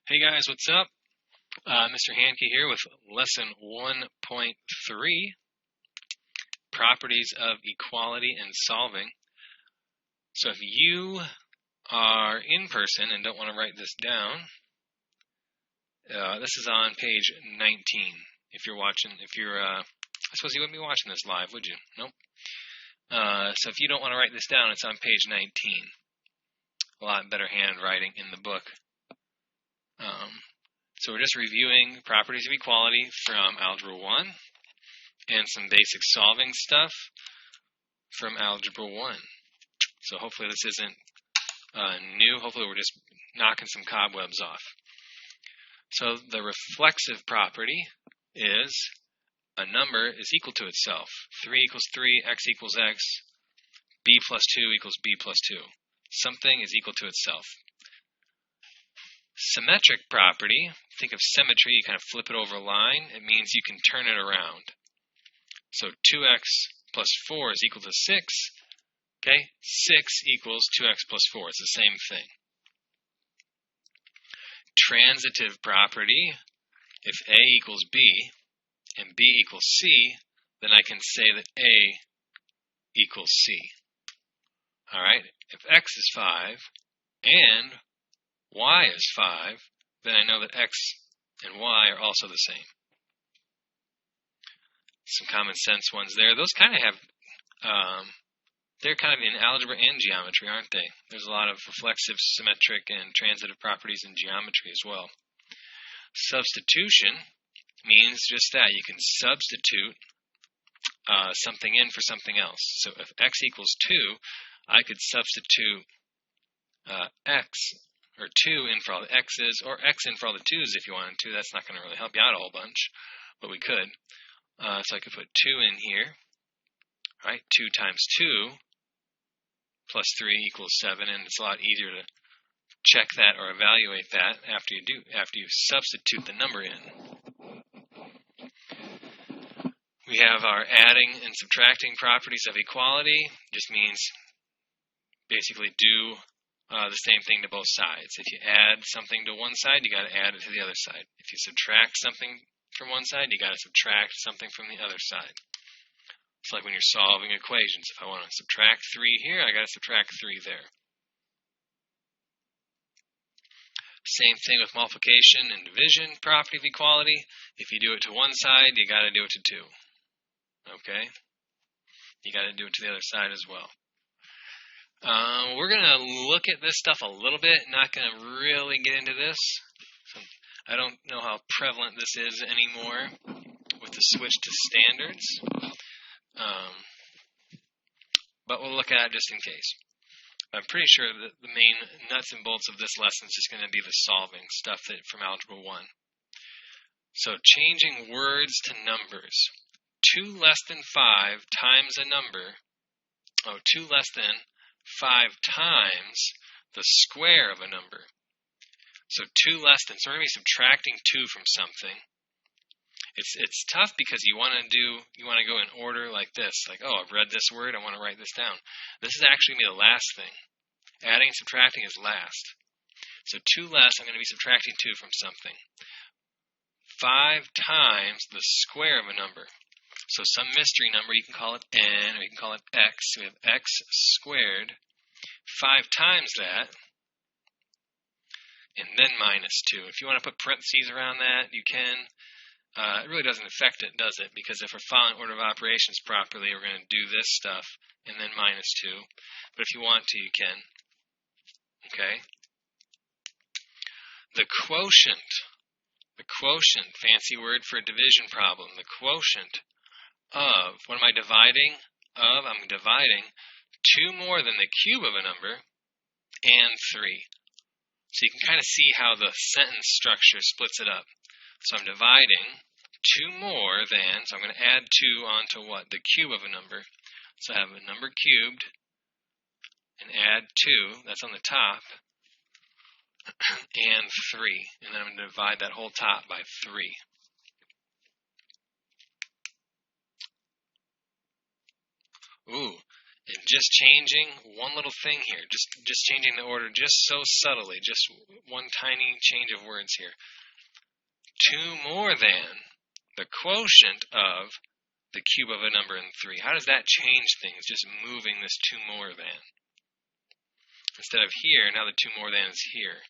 Hey guys, what's up? Mr. Handke here with lesson 1.3, properties of equality in solving. So if you are in person and don't want to write this down, this is on page 19. I suppose you wouldn't be watching this live, would you? Nope. So if you don't want to write this down, it's on page 19. A lot better handwriting in the book. So we're just reviewing properties of equality from Algebra 1 and some basic solving stuff from Algebra 1. So hopefully this isn't new. Hopefully we're just knocking some cobwebs off. So the reflexive property is a number is equal to itself. 3 equals 3, x equals x, b plus 2 equals b plus 2. Something is equal to itself. Symmetric property, think of symmetry, you kind of flip it over a line, it means you can turn it around. So 2x plus 4 is equal to 6, okay? 6 equals 2x plus 4, it's the same thing. Transitive property, if a equals b and b equals c, then I can say that a equals c. Alright, if x is 5 and y is 5, then I know that x and y are also the same. Some common sense ones there. Those kind of have, they're kind of in algebra and geometry, aren't they? There's a lot of reflexive, symmetric, and transitive properties in geometry as well. Substitution means just that. You can substitute something in for something else. So if x equals 2, I could substitute x or 2 in for all the x's, or x in for all the 2's if you wanted to. That's not going to really help you out a whole bunch, but we could. So I could put 2 in here, right? 2 times 2 plus 3 equals 7, and it's a lot easier to check that or evaluate that after you substitute the number in. We have our adding and subtracting properties of equality. Just means basically do the same thing to both sides. If you add something to one side, you got to add it to the other side. If you subtract something from one side, you got to subtract something from the other side. It's like when you're solving equations. If I want to subtract 3 here, I got to subtract 3 there. Same thing with multiplication and division, property of equality. If you do it to one side, you got to do it to 2. Okay? You got to do it to the other side as well. We're going to look at this stuff a little bit, not going to really get into this. I don't know how prevalent this is anymore with the switch to standards, but we'll look at it just in case. I'm pretty sure that the main nuts and bolts of this lesson is just going to be the solving stuff from Algebra 1. So changing words to numbers. 2 less than 5 times a number, 2 less than 5 times the square of a number. So 2 less than, so we're going to be subtracting 2 from something. It's tough because you want to go in order like this, like, oh, I've read this word, I want to write this down. This is actually going to be the last thing. Adding and subtracting is last. So 2 less, I'm going to be subtracting 2 from something. 5 times the square of a number. So some mystery number, you can call it n, or you can call it x. We have x squared, 5 times that, and then minus 2. If you want to put parentheses around that, you can. It really doesn't affect it, does it? Because if we're following order of operations properly, we're going to do this stuff, and then minus 2. But if you want to, you can. Okay? The quotient. The quotient, fancy word for a division problem. The quotient of, what am I dividing of? I'm dividing 2 more than the cube of a number and 3. So you can kind of see how the sentence structure splits it up. So I'm dividing 2 more than, so I'm going to add 2 onto what? The cube of a number. So I have a number cubed and add 2, that's on the top, and 3. And then I'm going to divide that whole top by 3. Ooh, And just changing one little thing here, just changing the order just so subtly, just one tiny change of words here. 2 more than the quotient of the cube of a number in 3. How does that change things, just moving this 2 more than? Instead of here, now the 2 more than is here.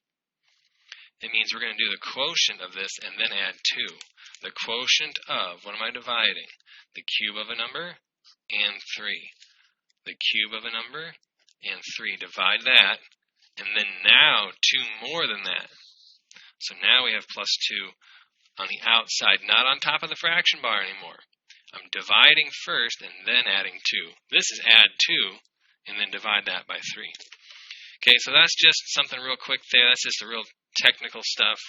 It means we're going to do the quotient of this and then add 2. The quotient of, what am I dividing? The cube of a number and 3. The cube of a number and 3. Divide that, and then now 2 more than that. So now we have plus 2 on the outside, not on top of the fraction bar anymore. I'm dividing first and then adding 2. This is add 2 and then divide that by 3. Okay, so that's just something real quick there. That's just the real technical stuff.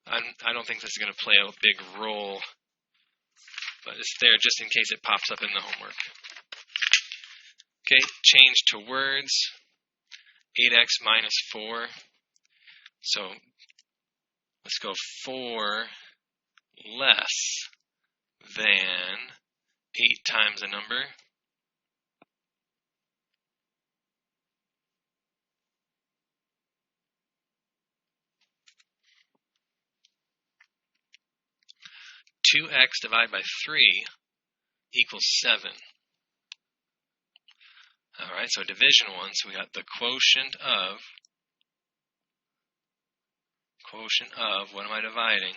I don't think this is going to play a big role, but it's there just in case it pops up in the homework. Okay, change to words. 8x minus 4. So let's go 4 less than 8 times a number. (2x divided by 3 equals 7. All right, so division 1, so we got the quotient of, what am I dividing?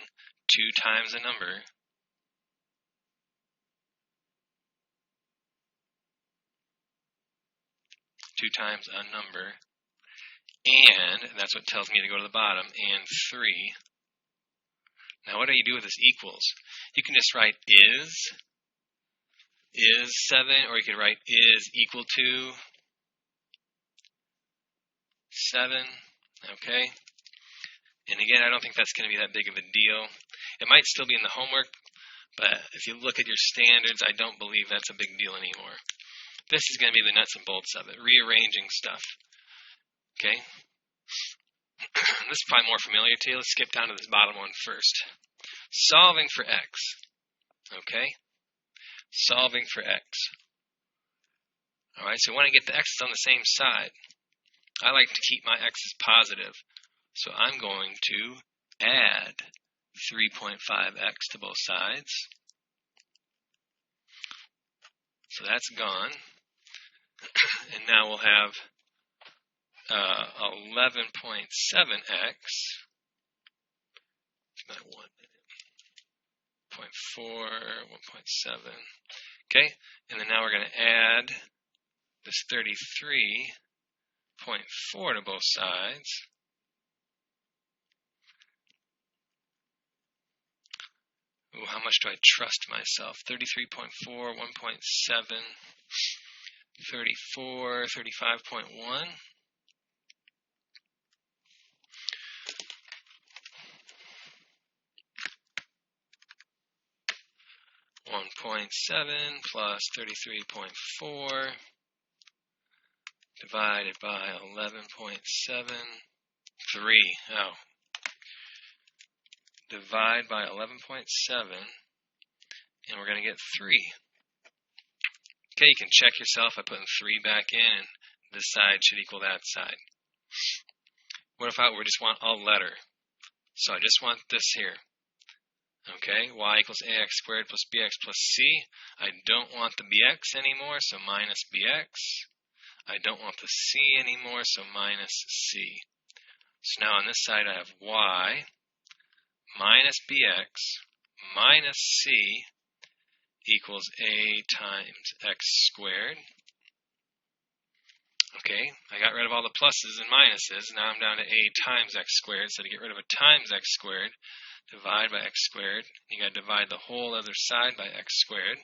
2 times a number. Two times a number, and that's what tells me to go to the bottom, and 3. Now what do you do with this equals? You can just write is 7, or you could write is equal to 7, okay? And again, I don't think that's going to be that big of a deal. It might still be in the homework, but if you look at your standards, I don't believe that's a big deal anymore. This is going to be the nuts and bolts of it, rearranging stuff, okay? This is probably more familiar to you. Let's skip down to this bottom one first. Solving for x. Okay? Solving for x. Alright, so when I get the x's on the same side, I like to keep my x's positive. So I'm going to add 3.5x to both sides. So that's gone. And now we'll have 11.7x, 1.4, 1.7, okay, and then now we're going to add this 33.4 to both sides. Ooh, how much do I trust myself? 33.4, 1.7, 34, 35.1. 1.7 plus 33.4 divided by 11.73. Oh. Divide by 11.7, and we're going to get 3. Okay, you can check yourself by putting 3 back in, and this side should equal that side. What if we just want a letter? So I just want this here. Okay, y equals ax squared plus bx plus c. I don't want the bx anymore, so minus bx. I don't want the c anymore, so minus c. So now on this side I have y minus bx minus c equals a times x squared. Okay, I got rid of all the pluses and minuses. Now I'm down to a times x squared. So to get rid of a times x squared, divide by x squared. You got to divide the whole other side by x squared.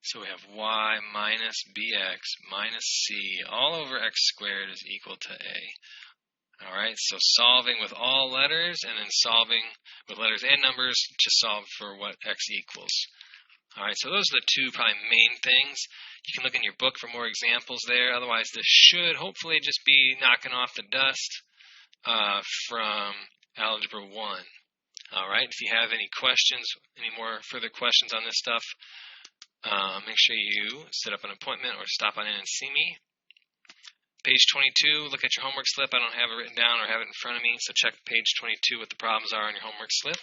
So we have y minus bx minus c all over x squared is equal to a. Alright, so solving with all letters and then solving with letters and numbers to solve for what x equals. Alright, so those are the two probably main things. You can look in your book for more examples there. Otherwise, this should hopefully just be knocking off the dust from Algebra 1. All right, if you have any questions, any more further questions on this stuff, make sure you set up an appointment or stop on in and see me. Page 22, look at your homework slip. I don't have it written down or have it in front of me, so check page 22 what the problems are on your homework slip,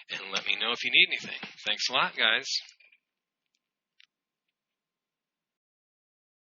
and let me know if you need anything. Thanks a lot, guys.